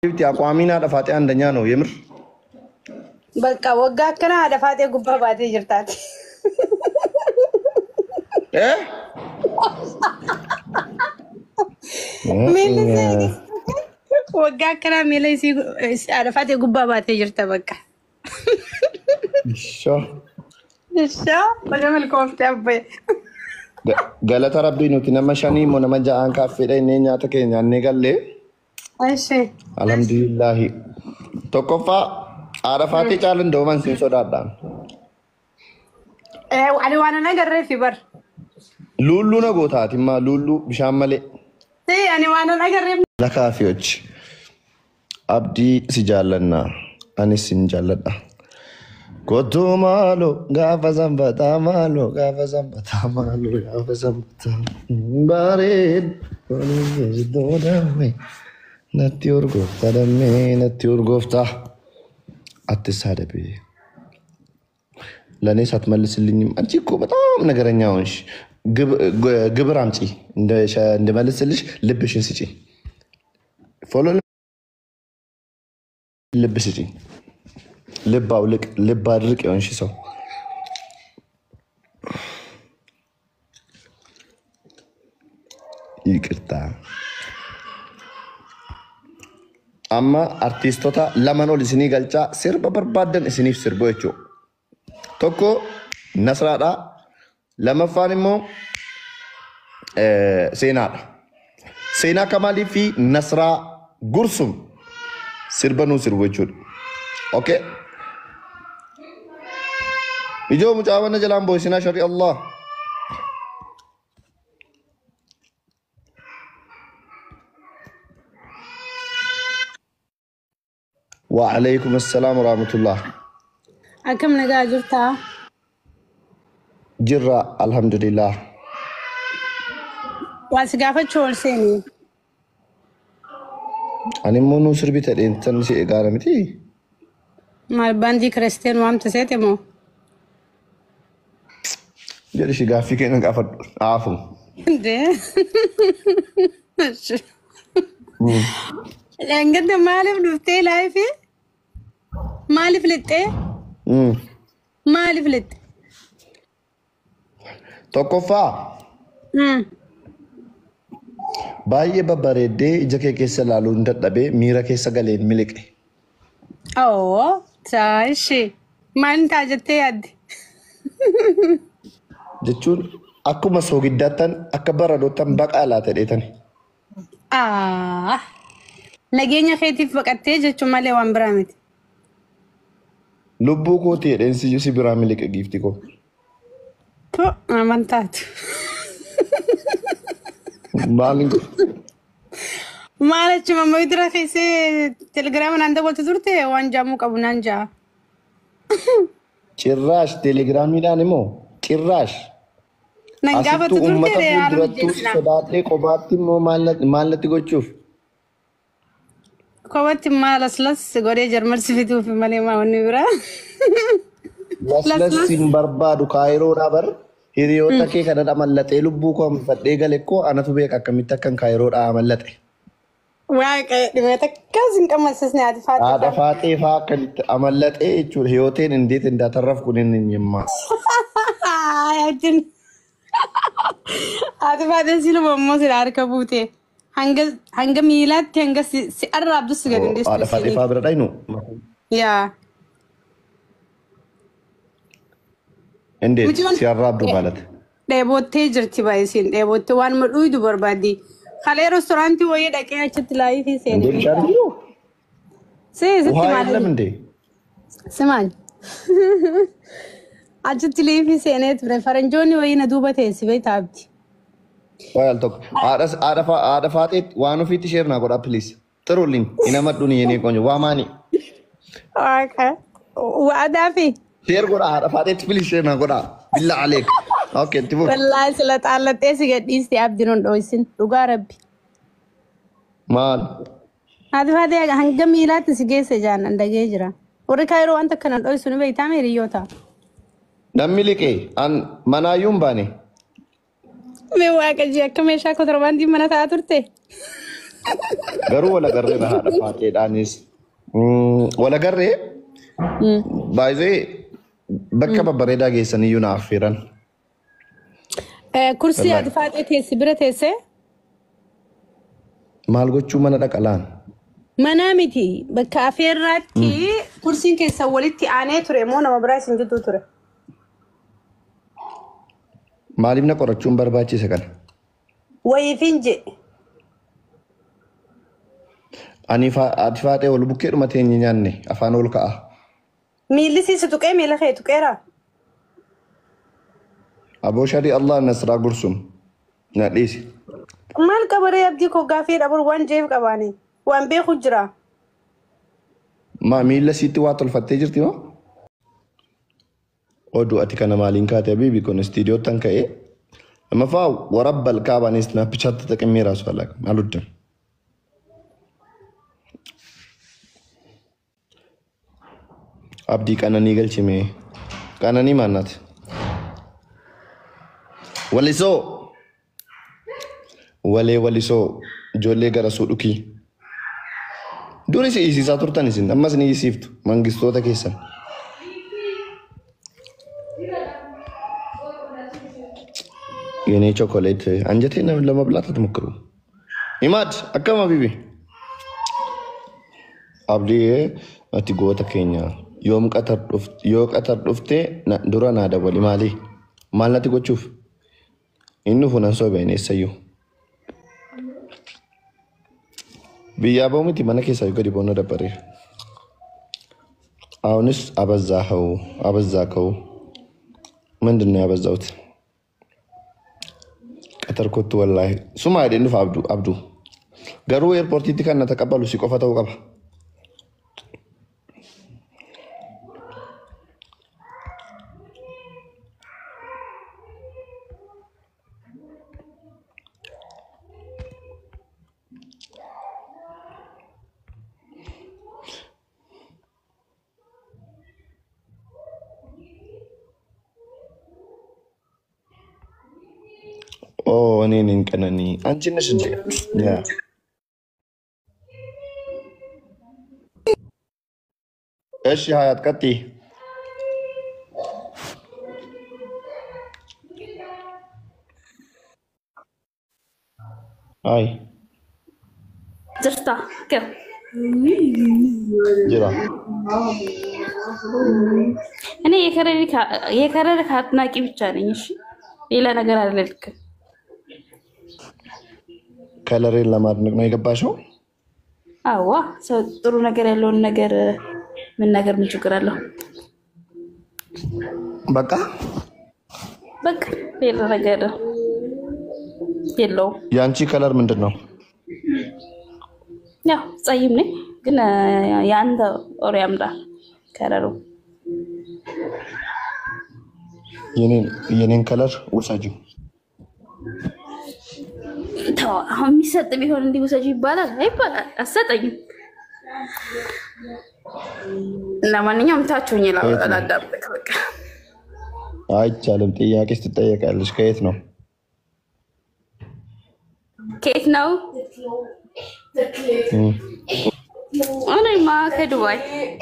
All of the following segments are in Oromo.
شفتي أقوامين هذا فاتي عندنا نو يمر بلكا وقع كنا هذا فاتي قبها باتي جرتات إيه ميلي وقع كنا ميلي سي هذا فاتي قبها باتي جرتا بقى شو بجمل كوفتي أبي قالت ربي نوتي نما شاني مو نما جاء كافي لين نياتك يعني قال لي أيشي الحمد لله توقفا عرفاتي جالن دومان سينسو دادان وانا نقرر في بر لولو نغوتاتي ما لولو بشامله سي يعني وانا نقرر لكافيوش abdii si jaallanna anis sin jaalladha kottu maalo gaafa sanbataa maalo gaafa sanbataa maalo gaafa sanbataa bareed doodame natti urgoofta dammee natti urgoofta atti saadabe ለኔ ሳትመልስልኝም አንቺ እኮ በጣም ነገረኛ ሆንሽ ግብር አምጪ እንደመልስልሽ ልብሽን ስጪ ፎሎ ልብ ስጪ ልብ አውልቅ ልብ አድርቅ የሆንሽ ሰው ይቅርታ አማ አርቲስቶታ ለመኖል እስኒ ገልጫ ሲርበ በርባደን እስኒፍ ሲርቦቹ ቶኮ ነስራዳ ለመፋንሞ ሴና ከማሊ ፊ ነስራ ጉርሱም ሲርበኑ ሲርቦቹ ኦኬ ይጆ ሙጫወነ ጀላም ቦይሲና ሸሪ አላህ وعليكم السلام ورحمة الله أكم نجا جرتا جرا الحمد لله واسقافة شول سيني أنا مو نوسر بيتر إنسان شيء قارمتي ما باندي كريستيان وام تسيتي مو jadi si gafi kayak nggak afum ده لأنك ده مالف لفتة لايفي مالف لتة مالف لتة tokkoffaa baay'ee babbareeddee ija kee keessa ilaaluun dadhabee miira keessa galeen miliqe. Oo taashi maal taajattee yaadde jechuun akkuma soogiddaattan akka baradoottan baqaa laata dheetani. Nageenya keetiif baqattee jechuun malee waan biraa miti. Lubbuu kooti jedheensi si biraa miliqe giifti koo. Amantaatu. Maalin koo? Maal achuma moydira keessee telegiraama naan dabaltu turte waan jaamuu qabu naan jaa. Cirraash telegiraamiidhaan immoo cirraash. Nan gaafatu Asittuu turte uummata haala fuuldurattuu mijeessina. sodaatee kophaatti immoo maal natti gochuuf? Kophaatti maal aslas godhee jarmarsi fituuf malee maa wanni biraa. Laslas hin barbaadu kaayiroodhaa bar hiriyoota kee kanadha mallatee lubbuu koo fadhee gale koo anatu beeka akkamitti akkan kaayiroodhaa mallatte. Waaqa dhimmeeta akkas hin qammalsisne ati Haadha faatu. faaxee faa akkamitti amallatee jechuudha hiyooteen indeet indaatarraf kun hin himmaa. Ajin. Ati faatee siluma ammoo sila harka buute. Hanga miilaatti hanga si arraabdu si gadi Haadha faaxee indeessu. faa bira dhaynu. Yaa. Indeet si arraabdu maalati. Dheebottee jirti baay'isiin dheebottee waan madhuudu barbaaddi. Kalee reestooraantii wayii dhaqee achitti laayii fi Indeet seenee. bishaan jiru. Sitti Waa maal? yelam indee. Simaal. Achitti laayii fi seenee ture faranjoonni wayii na duuba teessifee taabdi. Waa yaal tokko. Haadha faaxeetti waan ofiitti sheer naa godhaa piliis. Xirulliin ina madduun yennee qoonyo waa maani. Waaqa. Waadaa fi. Sheer godhaa haadha faaxeetti piliis sheer naa godhaa. Billa aleek. Okay, tifu. Wallaahi sila xaallattee si gadhiiste abdiin hun dho'isin dhugaa rabbi. Maal? Haati faatee hanga miilaatti si geesse jaanan dhagee jira. Warri kaayiroo wanta kana dho'isu ni beektaa hiriyoota. Namni liqee an manaayyuu hin baane. Mee waaqa jee akka meeshaa kotorbaantii mana taa'aa turte. Garuu wala garree na haadha faateedhaanis wala garree baay'ee bakka babbareedaa geessanii iyyuu na affeeran. Kursii ati faatee teessi bira teessee? Maal gochuu mana dhaqalaan? Mana miti bakka affeerraatti kursiin keessa walitti aanee ture moo nama biraa isin gidduu ture? Maaliif na qorachuun barbaachise kana? Wayiifin je. Ani ati faatee ol bukkee dhuma teenye nyaanne afaan ol ka'a. Miilli si tuqee miila kee tuqeera? Aboo shadii Allah nasraa gursum na dhiisi. Maal qabaree abdii koo gaafii dhabur waan jeef qabaane waan beeku jira. Ma miila sitti waa tolfattee jirti moo? Oduu ati kana maaliin kaatee bibi kun istiidiyoo tan ka'ee amma faa warabbal kaabanis na pichaatti taqimee raasu falaqa maaluddan. Abdii qananii galchime qananii maannati? Walisoo walisoo ijoollee gara suudhukii durii si isiisaa turtan isin ammas ni isiiftu mangistoota keessan. Yeni chocolate anjatee nama lama bilaatatu mukuru. Imad akkama bibi. Abdii ati goota keenya yoom qatar dhuftee dura naa dabali maali? Maal natti gochuuf? Inni funan soobeen eessayyuu. Biyyaa ba'u miti mana keessaa gadi boona dabbaree. Ahunis abazzaa ka'u. ምንድን ነው ያበዛሁት? ቀጠርኩት ወላሂ ሱማ አይደን ነው አብዱ ገሩ ኤርፖርት ይተካና ተቀበሉ ሲቆፈተው ቀባ እኔ ነኝ ቀነኒ አንቺ ነሽ እንዴ? ያ እሺ ሀያት ቀጥይ። አይ ጅርታ ከ ጅራ እኔ የከረሪ አድናቂ ብቻ ነኝ። እሺ ሌላ ነገር አይደለም። ከለሬን ለማድነቅ ነው የገባሽው? አዋ ሰው ጥሩ ነገር ያለውን ነገር ምን ነገር ምን ችግር አለው? በቃ ሌላ ነገር የለውም። ያንቺ ከለር ምንድን ነው? ያው ጸይም ነኝ ግን ያንተ ኦር ያምራል ከለሩ። የኔን ከለር ውሰጂው። አሁን የሚሰጥ ቢሆን እንዲህ ውሰጂ ይባላል? አሰጠኝም። ለማንኛውም ታችሁኝ ላዳምጥ። በቃ አይቻልም። ጥያቄ ስትጠየቃለሽ። ከየት ነው? እኔማ ከዱባይ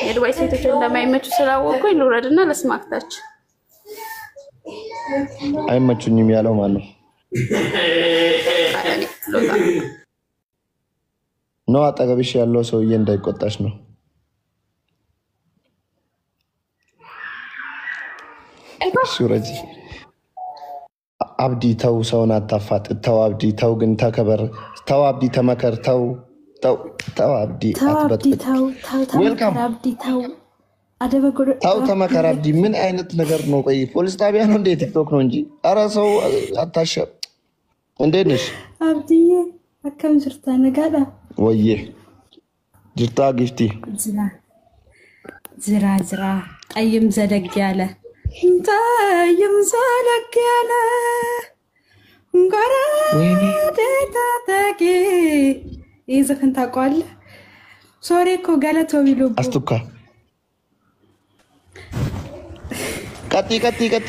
የዱባይ ሴቶች እንደማይመቹ ስላወቅኩኝ ልውረድና ለስማክታች። አይመቹኝም ያለው ማን ነው? ነው አጠገብሽ ያለው ሰውዬ እንዳይቆጣሽ ነው። ሱረጂ አብዲ ተው፣ ሰውን አታፋጥ። ተው አብዲ ተው፣ ግን ተከበር። ተው አብዲ ተመከር። ተው አብዲ አትበጥብጥ። ዌልካም ተው ተመከር አብዲ። ምን አይነት ነገር ነው? ቆይ ፖሊስ ጣቢያ ነው እንዴ? ቲክቶክ ነው እንጂ። ኧረ ሰው አታሸብ። እንዴት ነሽ አብዲዬ? አከም ጅርታ ነጋዳ ወዬ ጅርታ ጊፍቲ ዝራ ጠይም ዘለግ ያለ እንጋራ ደታታቂ ይዘፈን ታውቀዋለህ? ሶሪ እኮ ገለቶ ቢሉ አስቱካ ቀጥ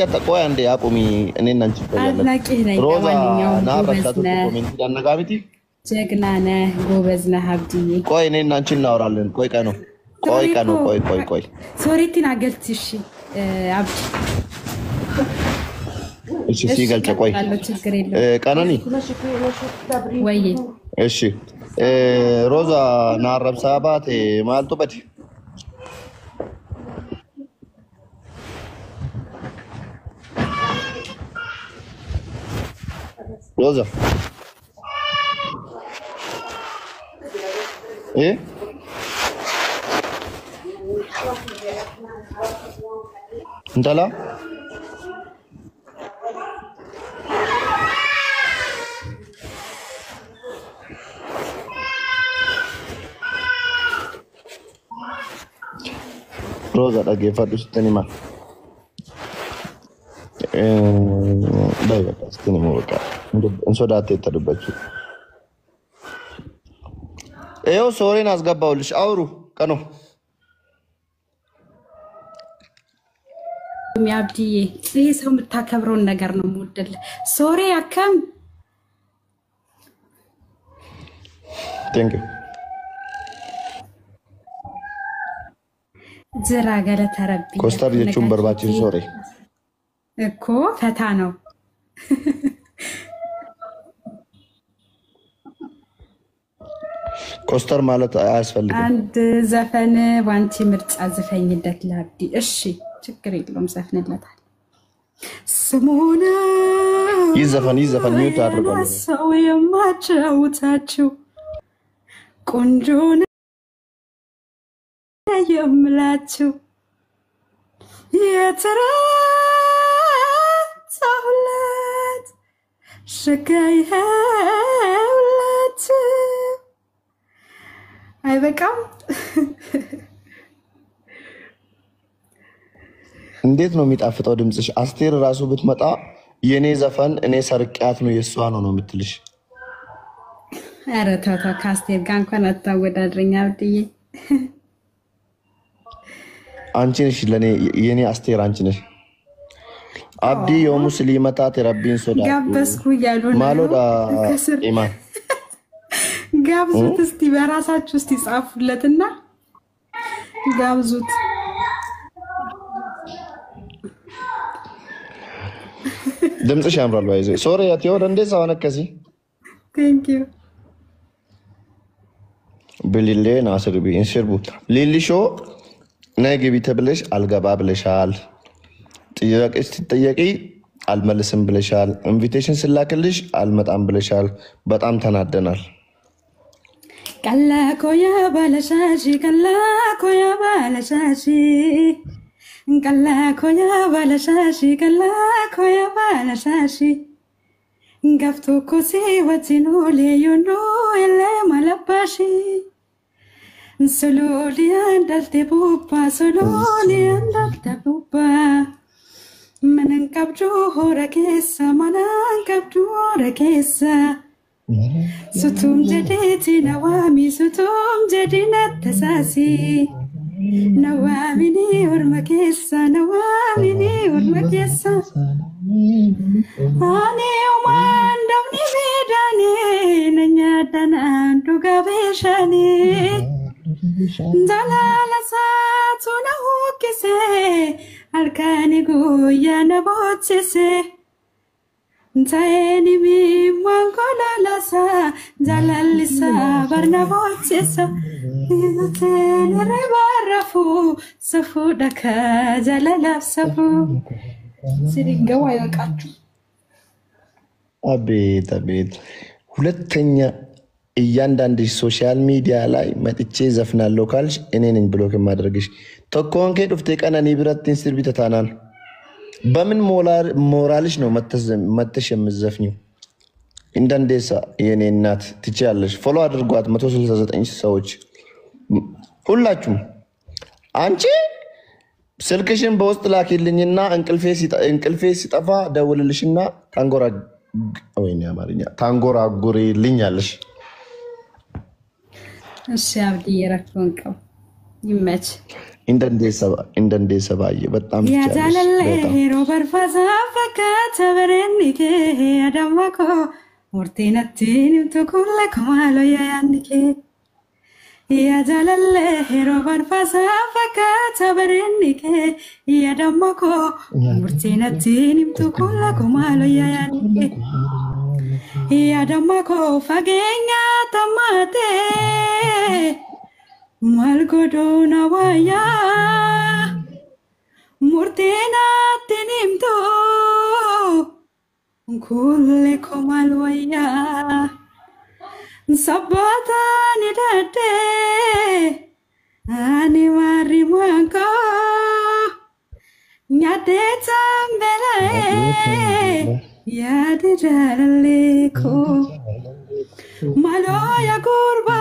አጠቆያ እንደ አቁሚ። እኔ እና አንቺ አድናቂ ነኝ። ሮዛ ለማንኛውም ናራታቱ ኮሜንት ዳነጋቢቲ ጀግና ነህ ጎበዝ ነህ አብዲዬ ቆይ እኔና አንቺ እናወራለን ቆይ ቀኑ ቆይ ሶሪቲን አገልት እሺ አብዲ እሺ ሲገልጽ ቆይ ቀነኒ ወይ እሺ ሮዛ ናረብ ሳባት ማልቱ በዲ ሮዛ እንተላ ሮዛ dhaggeeffadhu sittani ma dai baka sittani mo baka እንሶዳቴ ተደበቹ ኤው ሶሪን አስገባውልሽ አውሩ ቀኑ ሚያብዲዬ ይሄ ሰው የምታከብረውን ነገር ነው የምወደል ሶሪ አከም ቴንክ ዩ ዝራ ገለተ ረቢ ኮስታር የቹን በርባችን ሶሪ እኮ ፈታ ነው ኮስተር ማለት አያስፈልግም አንድ ዘፈን ባንቺ ምርጫ ዘፈኝለት ለአብዲ እሺ ችግር የለውም ዘፍንለታል ስሙና ይዘፈን ሚውት አድርገው ሰው የማጫውታችሁ ቆንጆን የምላችሁ የተራሳሁለት ሸጋይሁለት አይበቃም እንዴት ነው የሚጣፍጠው ድምጽሽ አስቴር ራሱ ብትመጣ የኔ ዘፈን እኔ ሰርቂያት ነው የሷ ነው የምትልሽ ኧረ ታታ ካስቴር ጋር እንኳን አታወዳድረኝ አብዲዬ አንቺ ነሽ ለኔ የኔ አስቴር አንቺ ነሽ አብዲ የሙስሊማታት ረቢን ሶዳ ጋበስኩ ያሉ ነው ማሎዳ ኢማን ጋብዙት እስቲ በራሳችሁ እስቲ ጻፉለትና ጋብዙት ድምጽሽ ያምራል ባይዘ ሶሪ ያትዮ እንደዛ ሆነከሲ ቴንክ ዩ ብሊሌ ናስር ቢ ኢንሰርቡ ሊሊሾ ነግቢ ተብለሽ አልገባ ብለሻል ጥያቄ ስትጠየቂ አልመልስም ብለሻል ኢንቪቴሽን ስላክልሽ አልመጣም ብለሻል በጣም ተናደናል ቀላኮያ ባለሻሺ ቀላኮያ ባለሻሺ ገፍቶ ኮሲ ወቲኑ ለዩኑ ኤለ ማለባሺ ሶሎሊ አንዳልቴ ቡባ መነን ቀብዱ ሆረኬሳ መነን ቀብዱ ሆረኬሳ ሱቱም ጀዴቲ ነዋሚ ሱቱም ጀዲነት ተሳሲ ነዋሚኒ ወርመኬሳ አኔ ኡማንደምኒ ሜዳኔ ነኛዳናን ዱጋቤሻኔ ዛላላሳቱ ነሁኪሴ አልካኒ ጉያ ነቦችሴ Zaini mi mangola lasa zalalisa barnabochesa inatene barafu safu daka zalalaf safu siringa wayaqachu አቤት ሁለተኛ እያንዳንድሽ ሶሻል ሚዲያ ላይ መጥቼ ዘፍናለሁ ካልሽ እኔ ነኝ ብሎክ ማድረግሽ ተኮንከ ዱፍቴ ቀነኒ ብረትን ስር ቢተታናል በምን ሞራልሽ ነው መተሽ የምዘፍኙ እንደንዴሳ የኔ እናት ትቻለሽ ፎሎ አድርጓት 169 ሰዎች ሁላችሁም አንቺ ስልክሽን በውስጥ ላኪልኝና እንቅልፌ ሲጠፋ ደውልልሽና ታንጎራጉሪልኛለሽ እሺ አብዲ የረፈንከው ይመች እንደንዴሳ ባየ በጣም ያዛለለ ሮበር ፋዛ ፈካተ በረኒቴ አዳማኮ murteenattiin tukulle kumalo yaannike ya jalalle hero barfasa fakkaata bareennike ya dammako murteenattiin tukulle kumalo yaannike ya dammako fageenya tamate malgodona waya murteenattiin himtu kulle kumalo waya sabata ni dade ani mari muanka nyade tambele ya de jaleko malo ya gurba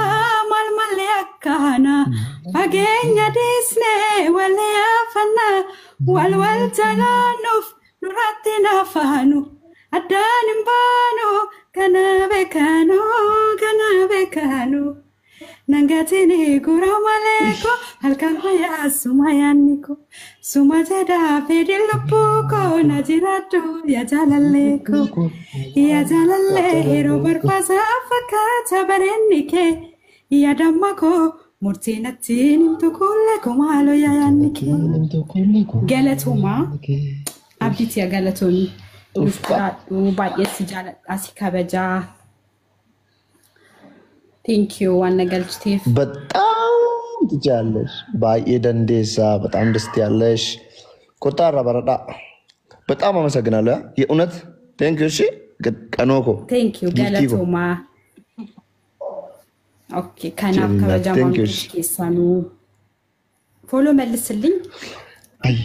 mal malakana agenya disne wale afana walwal talanuf nuratina fanu adanim bano kana bekano nangatini guramaleko halkan hoya sumayaniko sumajada fedilpuko najiratu ya jalaleko hero barfasa fakata barenike ya dammako murteenattiin tukulle kumalo yaannike galatoma abditi ya galatoni baay'ee jaaladha kabaja thank you ዋና ገልጭቴፍ በጣም ትቻለሽ ባየ ደንዴሳ በጣም ደስ ያለሽ ቆጣራ በረዳ በጣም አመሰግናለሁ የእውነት thank you እሺ ቀኖኮ thank you ገለቶማ ኦኬ ካናፍ ከበጃ ማንኪ ኬሳኑ ፎሎ መልስልኝ አይ